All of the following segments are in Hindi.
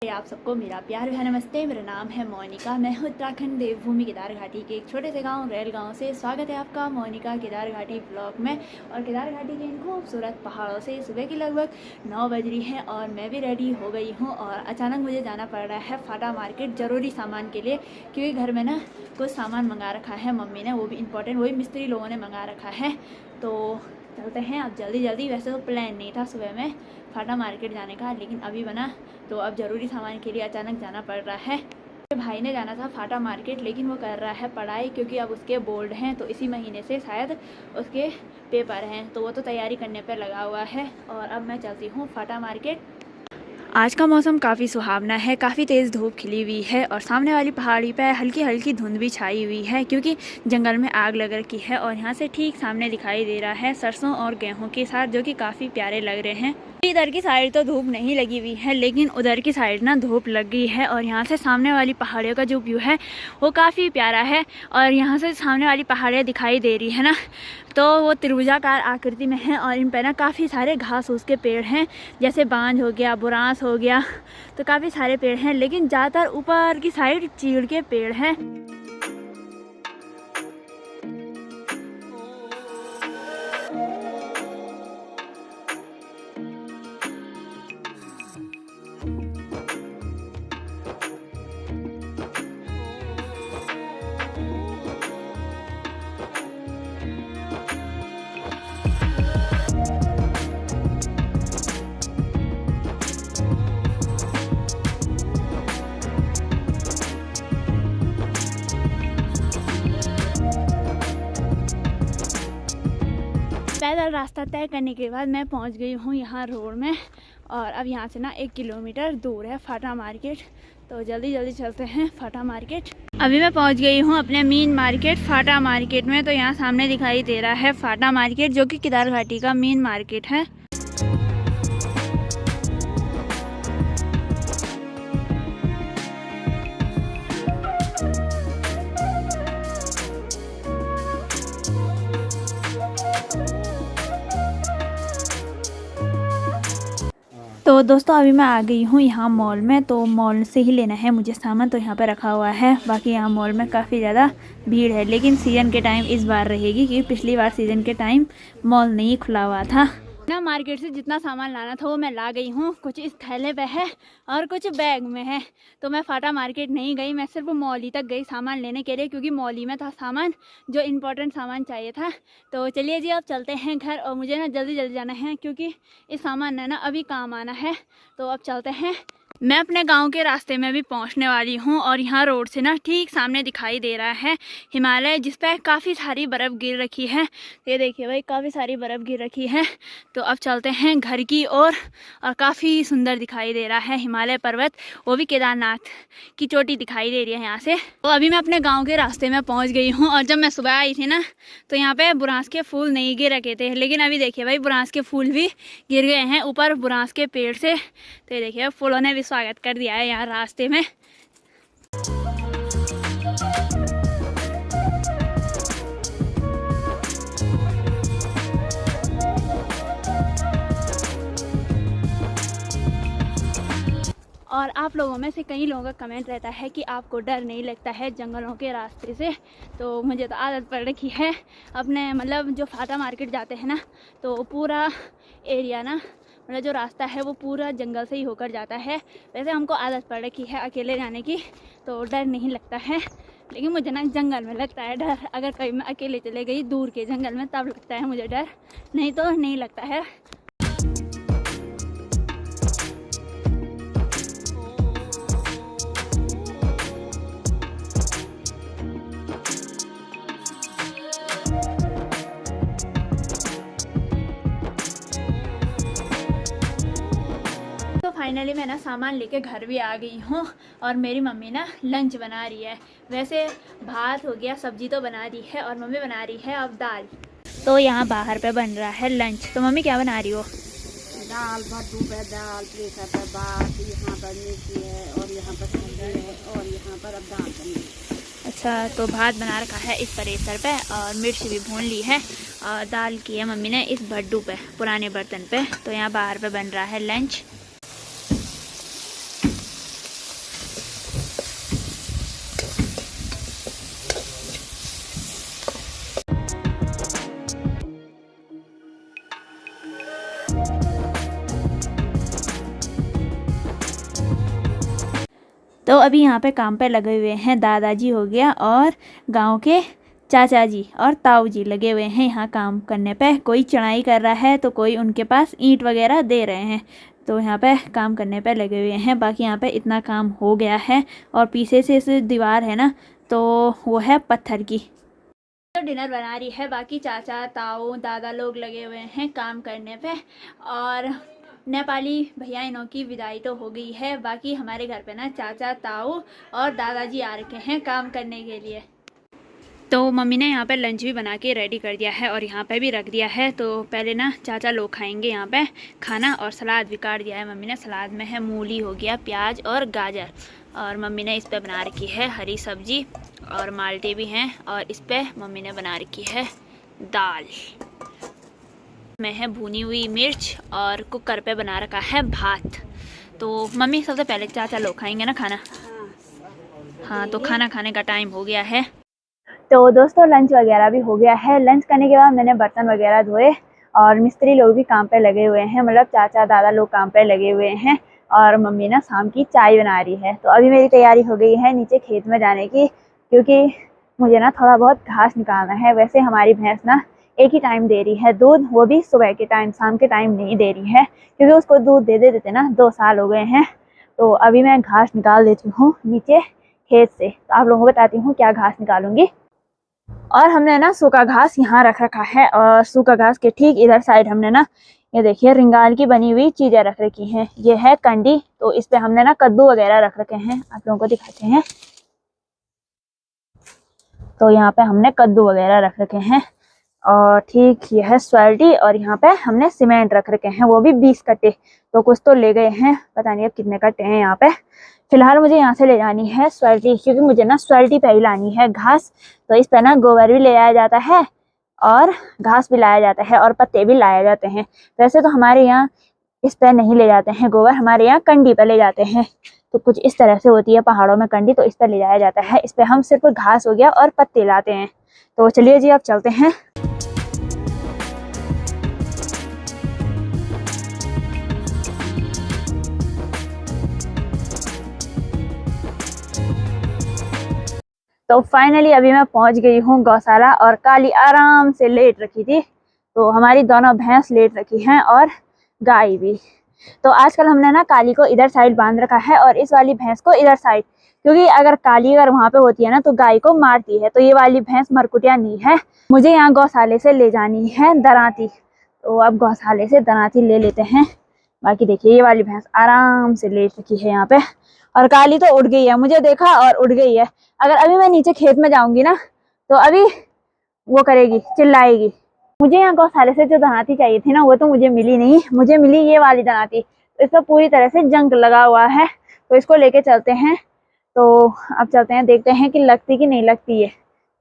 आप सबको मेरा प्यार भरा नमस्ते। मेरा नाम है मोनिका। मैं हूँ उत्तराखंड देवभूमि केदार घाटी के एक छोटे से गांव रेल गांव से। स्वागत है आपका मोनिका केदार घाटी ब्लॉग में। और केदार घाटी के इन खूबसूरत पहाड़ों से सुबह की लगभग 9 बज रही है और मैं भी रेडी हो गई हूँ। और अचानक मुझे जाना पड़ रहा है फाटा मार्केट ज़रूरी सामान के लिए, क्योंकि घर में ना कुछ सामान मंगा रखा है मम्मी ने, वो भी इम्पोर्टेंट, वही मिस्त्री लोगों ने मंगा रखा है। तो चलते हैं अब जल्दी जल्दी। वैसे तो प्लान नहीं था सुबह में फाटा मार्केट जाने का, लेकिन अभी बना तो अब ज़रूरी सामान के लिए अचानक जाना पड़ रहा है। मेरे भाई ने जाना था फाटा मार्केट, लेकिन वो कर रहा है पढ़ाई, क्योंकि अब उसके बोर्ड हैं तो इसी महीने से शायद उसके पेपर हैं, तो वो तो तैयारी करने पर लगा हुआ है। और अब मैं चलती हूँ फाटा मार्केट। आज का मौसम काफ़ी सुहावना है, काफ़ी तेज़ धूप खिली हुई है और सामने वाली पहाड़ी पर हल्की हल्की धुंध भी छाई हुई है, क्योंकि जंगल में आग लग रखी है। और यहाँ से ठीक सामने दिखाई दे रहा है सरसों और गेहूं के साथ, जो कि काफ़ी प्यारे लग रहे हैं। इधर की साइड तो धूप नहीं लगी हुई है, लेकिन उधर की साइड ना धूप लग गई है। और यहाँ से सामने वाली पहाड़ियों का जो व्यू है वो काफ़ी प्यारा है। और यहाँ से सामने वाली पहाड़ियाँ दिखाई दे रही है ना, तो वो त्रिभुजाकार आकृति में है और इन पर ना काफ़ी सारे घास फूस के पेड़ हैं, जैसे बांज हो गया, बुरांस हो गया, तो काफ़ी सारे पेड़ हैं। लेकिन ज़्यादातर ऊपर की साइड चीड़ के पेड़ हैं। पैदल रास्ता तय करने के बाद मैं पहुंच गई हूँ यहाँ रोड में। और अब यहाँ से ना 1 किलोमीटर दूर है फाटा मार्केट, तो जल्दी जल्दी चलते हैं फाटा मार्केट। अभी मैं पहुंच गई हूँ अपने मेन मार्केट फाटा मार्केट में। तो यहाँ सामने दिखाई दे रहा है फाटा मार्केट, जो कि केदार घाटी का मेन मार्केट है। तो दोस्तों अभी मैं आ गई हूँ यहाँ मॉल में। तो मॉल से ही लेना है मुझे सामान, तो यहाँ पे रखा हुआ है। बाकी यहाँ मॉल में काफ़ी ज़्यादा भीड़ है, लेकिन सीज़न के टाइम इस बार रहेगी, क्योंकि पिछली बार सीज़न के टाइम मॉल नहीं खुला हुआ था ना। मार्केट से जितना सामान लाना था वो मैं ला गई हूँ। कुछ इस थैले पे है और कुछ बैग में है। तो मैं फाटा मार्केट नहीं गई, मैं सिर्फ मॉल ही तक गई सामान लेने के लिए, क्योंकि मॉल ही में था सामान जो इम्पोर्टेंट सामान चाहिए था। तो चलिए जी अब चलते हैं घर। और मुझे ना जल्दी जल्दी जाना है, क्योंकि इस सामान ने ना अभी काम आना है। तो अब चलते हैं। मैं अपने गांव के रास्ते में भी पहुंचने वाली हूं। और यहाँ रोड से ना ठीक सामने दिखाई दे रहा है हिमालय, जिस पर काफ़ी सारी बर्फ़ गिर रखी है। ये देखिए भाई, काफ़ी सारी बर्फ़ गिर रखी है। तो अब चलते हैं घर की ओर। और काफ़ी सुंदर दिखाई दे रहा है हिमालय पर्वत, वो भी केदारनाथ की चोटी दिखाई दे रही है यहाँ से। तो अभी मैं अपने गाँव के रास्ते में पहुँच गई हूँ। और जब मैं सुबह आई थी ना, तो यहाँ पर बुरांस के फूल नहीं गिर रखे थे, लेकिन अभी देखिए भाई बुरांस के फूल भी गिर गए हैं ऊपर बुरांस के पेड़ से। तो ये देखिए फूलों ने भी स्वागत कर दिया है यहाँ रास्ते में। और आप लोगों में से कई लोगों का कमेंट रहता है कि आपको डर नहीं लगता है जंगलों के रास्ते से। तो मुझे तो आदत पड़ रखी है अपने, मतलब जो फाटा मार्केट जाते हैं ना, तो पूरा एरिया ना, मतलब जो रास्ता है वो पूरा जंगल से ही होकर जाता है। वैसे हमको आदत पड़ रखी है अकेले जाने की, तो डर नहीं लगता है। लेकिन मुझे ना जंगल में लगता है डर। अगर कहीं मैं अकेले चले गई दूर के जंगल में, तब लगता है मुझे डर, नहीं तो नहीं लगता है। तो फाइनली मैं ना सामान लेके घर भी आ गई हूँ। और मेरी मम्मी ना लंच बना रही है। वैसे भात हो गया, सब्जी तो बना दी है, और मम्मी बना रही है अब दाल। तो यहाँ बाहर पे बन रहा है लंच। तो मम्मी क्या बना रही हो? दाल भट्टू पे दाल, प्रेशर पे बात, यहाँ पर मिर्ची है और यहाँ पर सब्जी है और यहाँ पर अब दाल बनी है। अच्छा, तो भात बना रखा है इस प्रेशर पे और मिर्च भी भून ली है। और दाल की है मम्मी ने इस भट्टू पे, पुराने बर्तन पे। तो यहाँ बाहर पे बन रहा है लंच। तो अभी यहाँ पे काम पे लगे हुए हैं दादाजी हो गया और गांव के चाचा जी और ताऊ जी लगे हुए हैं यहाँ काम करने पे। कोई चढ़ाई कर रहा है तो कोई उनके पास ईंट वगैरह दे रहे हैं। तो यहाँ पे काम करने पे लगे हुए हैं। बाकी यहाँ पे इतना काम हो गया है और पीछे से इस दीवार है ना, तो वो है पत्थर की। तो डिनर बना रही है। बाकी चाचा ताऊ दादा लोग लगे हुए हैं काम करने पे। और नेपाली भैया इनों की विदाई तो हो गई है। बाकी हमारे घर पे ना चाचा ताऊ और दादाजी आ रखे हैं काम करने के लिए। तो मम्मी ने यहाँ पे लंच भी बना के रेडी कर दिया है और यहाँ पे भी रख दिया है। तो पहले ना चाचा लोग खाएंगे यहाँ पे खाना, और सलाद भी काट दिया है मम्मी ने। सलाद में है मूली हो गया, प्याज और गाजर, और मम्मी ने इस पे बना रखी है हरी सब्जी, और माल्टे भी हैं, और इस पे मम्मी ने बना रखी है दाल में है भुनी हुई मिर्च, और कुकर पे बना रखा है भात। तो मम्मी सबसे पहले चाचा लोग खाएंगे ना खाना। हाँ, तो खाना खाने का टाइम हो गया है। तो दोस्तों लंच वगैरह भी हो गया है। लंच करने के बाद मैंने बर्तन वगैरह धोए और मिस्त्री लोग भी काम पे लगे हुए हैं, मतलब चाचा दादा लोग काम पे लगे हुए हैं। और मम्मी ना शाम की चाय बना रही है। तो अभी मेरी तैयारी हो गई है नीचे खेत में जाने की, क्योंकि मुझे ना थोड़ा बहुत घास निकालना है। वैसे हमारी भैंस ना एक ही टाइम दे रही है दूध, वो भी सुबह के टाइम, शाम के टाइम नहीं दे रही है, क्योंकि उसको दूध दे देते ना 2 साल हो गए हैं। तो अभी मैं घास निकाल देती हूँ नीचे खेत से। तो आप लोगों को बताती हूँ क्या घास निकालूंगी। और हमने ना सूखा घास यहाँ रख रखा है, और सूखा घास के ठीक इधर साइड हमने ना ये देखिए रिंगाल की बनी हुई चीजें रख रखी हैं। ये है कंडी, तो इस पे हमने ना कद्दू वगैरह रख रखे हैं। आप लोगों को दिखाते हैं। तो यहाँ पे हमने कद्दू वगैरह रख रखे हैं। और ठीक ये है स्वेल्टी, और यहाँ पे हमने सीमेंट रख रखे हैं, वो भी 20 कट्टे। तो कुछ तो ले गए हैं, पता नहीं अब कितने कट्टे हैं यहाँ पे। फिलहाल मुझे यहाँ से ले जानी है स्वेल्टी, क्योंकि मुझे ना स्वेल्टी पे ही लानी है घास। तो इस पे ना गोबर भी ले आया जाता है और घास भी लाया जाता है और पत्ते भी लाए जाते हैं। वैसे तो हमारे यहाँ इस पे नहीं ले जाते हैं गोबर, हमारे यहाँ कंडी पे ले जाते हैं। तो कुछ इस तरह से होती है पहाड़ों में कंडी, तो इस पर ले जाया जाता है। इस पे हम सिर्फ घास हो गया और पत्ते लाते हैं। तो चलिए जी अब चलते हैं। तो फाइनली अभी मैं पहुंच गई हूँ गौशाला, और काली आराम से लेट रखी थी। तो हमारी दोनों भैंस लेट रखी हैं और गाय भी। तो आजकल हमने ना काली को इधर साइड बांध रखा है और इस वाली भैंस को इधर साइड, क्योंकि अगर काली अगर वहां पे होती है ना तो गाय को मारती है। तो ये वाली भैंस मरकुटिया नहीं है। मुझे यहाँ गौशाले से ले जानी है दराती। तो अब गौशाले से दराती ले लेते हैं। बाकी देखिए ये वाली भैंस आराम से लेट रखी है यहाँ पे, और काली तो उड़ गई है, मुझे देखा और उड़ गई है। अगर अभी मैं नीचे खेत में जाऊंगी ना तो अभी वो करेगी, चिल्लाएगी। मुझे यहाँ गौशाले से जो दनाती चाहिए थी ना, वो तो मुझे मिली नहीं। मुझे मिली ये वाली दनाती। तो इसका पूरी तरह से जंग लगा हुआ है, तो इसको लेके चलते हैं। तो अब चलते हैं, देखते हैं कि लगती कि नहीं लगती है।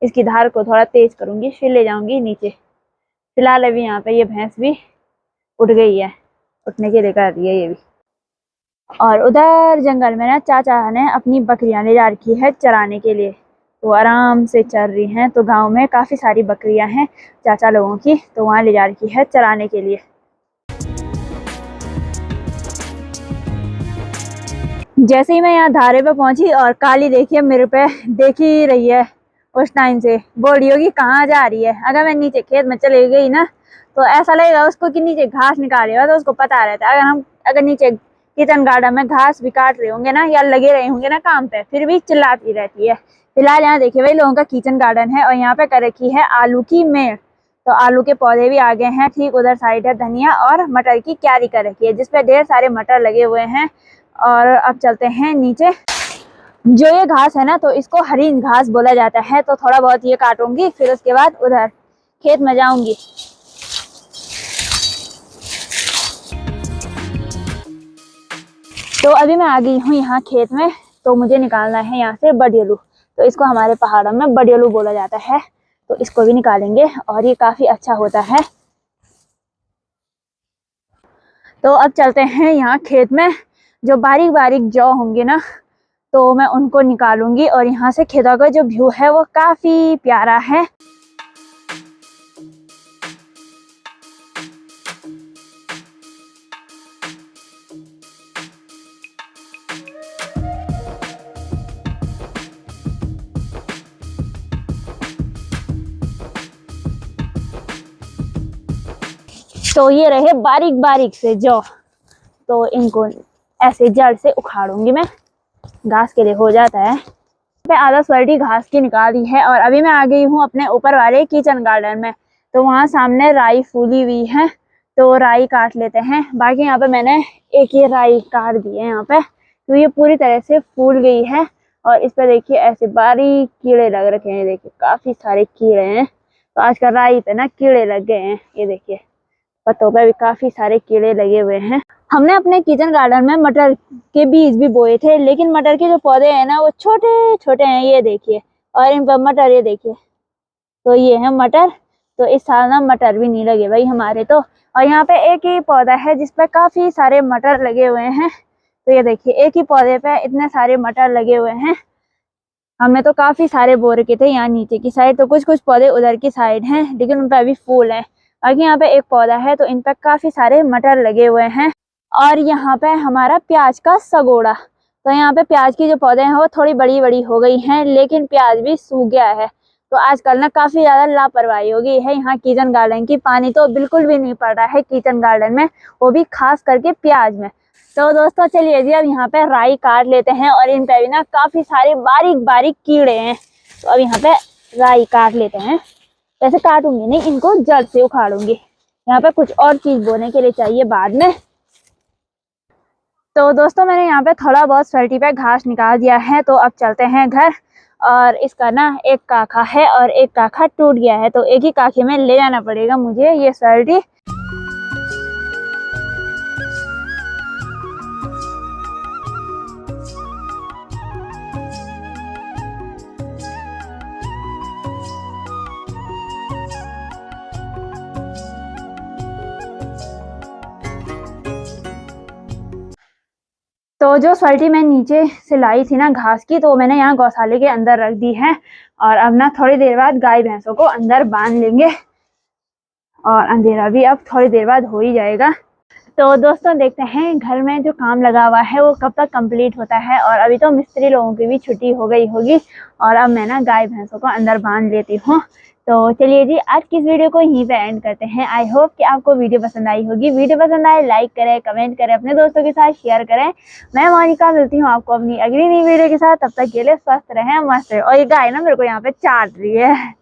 इसकी धार को थोड़ा तेज करूंगी, फिर ले जाऊंगी नीचे। फिलहाल अभी यहाँ पे ये भैंस भी उठ गई है, उठने के लिए कर रही है ये भी। और उधर जंगल में ना चाचा ने अपनी बकरियां ले जा रखी है चराने के लिए। तो आराम से चर रही हैं। तो गांव में काफ़ी सारी बकरियां हैं चाचा लोगों की, तो वहाँ ले जा रखी है चराने के लिए। जैसे ही मैं यहाँ धारे पे पहुंची, और काली देखिए मेरे पे देख ही रही है उस टाइम से, बोल रही होगी कहाँ जा रही है। अगर मैं नीचे खेत में चली गई ना तो ऐसा लगेगा उसको कि नीचे घास निकालेगा, तो उसको पता रहता है। अगर नीचे किचन गार्डन में घास भी काट रहे होंगे ना, या लगे रहे होंगे ना काम पे, फिर भी चिल्लाती रहती है। फिलहाल यहाँ देखिए भाई लोगों का किचन गार्डन है, और यहाँ पे कर रखी है आलू की मेड़। तो आलू के पौधे भी आ गए हैं। ठीक उधर साइड है धनिया और मटर की क्यारी कर रखी है, जिसपे ढेर सारे मटर लगे हुए हैं। और अब चलते हैं नीचे। जो ये घास है ना, तो इसको हरी घास बोला जाता है। तो थोड़ा बहुत ये काटूंगी, फिर उसके बाद उधर खेत में जाऊंगी। तो अभी मैं आ गई हूँ यहाँ खेत में। तो मुझे निकालना है यहाँ से बडियालू। तो इसको हमारे पहाड़ों में बडियालू बोला जाता है। तो इसको भी निकालेंगे, और ये काफी अच्छा होता है। तो अब चलते हैं यहाँ खेत में। जो बारीक बारीक जौ होंगे ना, तो मैं उनको निकालूंगी। और यहाँ से खेतों का जो व्यू है वो काफी प्यारा है। तो ये रहे बारीक बारीक से जौ, तो इनको ऐसे जड़ से उखाड़ूंगी मैं, घास के लिए हो जाता है। मैं आधा स्वर्टी घास की निकाल दी है और अभी मैं आ गई हूँ अपने ऊपर वाले किचन गार्डन में। तो वहाँ सामने राई फूली हुई है, तो राई काट लेते हैं। बाकी यहाँ पे मैंने एक ये राई काट दी है यहाँ पे, तो ये पूरी तरह से फूल गई है। और इस पे देखिए ऐसे बारीक कीड़े लग रखे हैं, देखिए काफी सारे कीड़े हैं। तो आजकल राई पे ना कीड़े लग गए हैं, ये देखिए पत्तों पे भी काफी सारे कीड़े लगे हुए हैं। हमने अपने किचन गार्डन में मटर के बीज भी बोए थे, लेकिन मटर के जो पौधे हैं ना वो छोटे छोटे हैं, ये देखिए। और इन पर मटर, ये देखिए, तो ये है मटर। तो इस साल ना मटर भी नहीं लगे भाई हमारे तो। और यहाँ पे एक ही पौधा है जिसपे काफी सारे मटर लगे हुए हैं। तो ये देखिए एक ही पौधे पे इतने सारे मटर लगे हुए हैं। हमने तो काफी सारे बो रखे थे यहाँ नीचे की साइड, तो कुछ कुछ पौधे उधर की साइड हैं, लेकिन उन पर अभी फूल है। बाकी यहाँ पे एक पौधा है, तो इन पर काफी सारे मटर लगे हुए हैं। और यहाँ पे हमारा प्याज का सगोड़ा, तो यहाँ पे प्याज की जो पौधे हैं वो थोड़ी बड़ी बड़ी हो गई हैं, लेकिन प्याज भी सूख गया है। तो आजकल ना काफी ज्यादा लापरवाही हो गई है यहाँ किचन गार्डन की। पानी तो बिल्कुल भी नहीं पड़ रहा है किचन गार्डन में, वो भी खास करके प्याज में। तो दोस्तों चलिए जी अब यहाँ पे राई काट लेते हैं, और इन पे भी ना काफी सारे बारीक बारीक कीड़े हैं। तो अब यहाँ पे राई काट लेते हैं। वैसे काटूंगी नहीं, इनको जड़ से उखाड़ूंगी। यहाँ पे कुछ और चीज बोने के लिए चाहिए बाद में। तो दोस्तों मैंने यहाँ पे थोड़ा बहुत स्वर्टी पे घास निकाल दिया है, तो अब चलते हैं घर। और इसका ना एक काखा है और एक काखा टूट गया है, तो एक ही काखे में ले जाना पड़ेगा मुझे ये स्वर्टी। तो जो स्वर्टी मैं नीचे से लाई थी ना घास की, तो मैंने यहाँ गौशाले के अंदर रख दी है। और अब ना थोड़ी देर बाद गाय भैंसों को अंदर बांध लेंगे, और अंधेरा भी अब थोड़ी देर बाद हो ही जाएगा। तो दोस्तों देखते हैं घर में जो काम लगा हुआ है वो कब तक कंप्लीट होता है। और अभी तो मिस्त्री लोगों की भी छुट्टी हो गई होगी, और अब मैं ना गाय भैंसों को अंदर बांध लेती हूँ। तो चलिए जी आज की इस वीडियो को यहीं पे एंड करते हैं। आई होप कि आपको वीडियो पसंद आई होगी। वीडियो पसंद आए लाइक करें, कमेंट करें, अपने दोस्तों के साथ शेयर करें। मैं मोनिका मिलती हूँ आपको अपनी अगली नई वीडियो के साथ। तब तक के लिए स्वस्थ रहें, मस्त रहें। और ये गाय ना मेरे को यहाँ पे चाट रही है।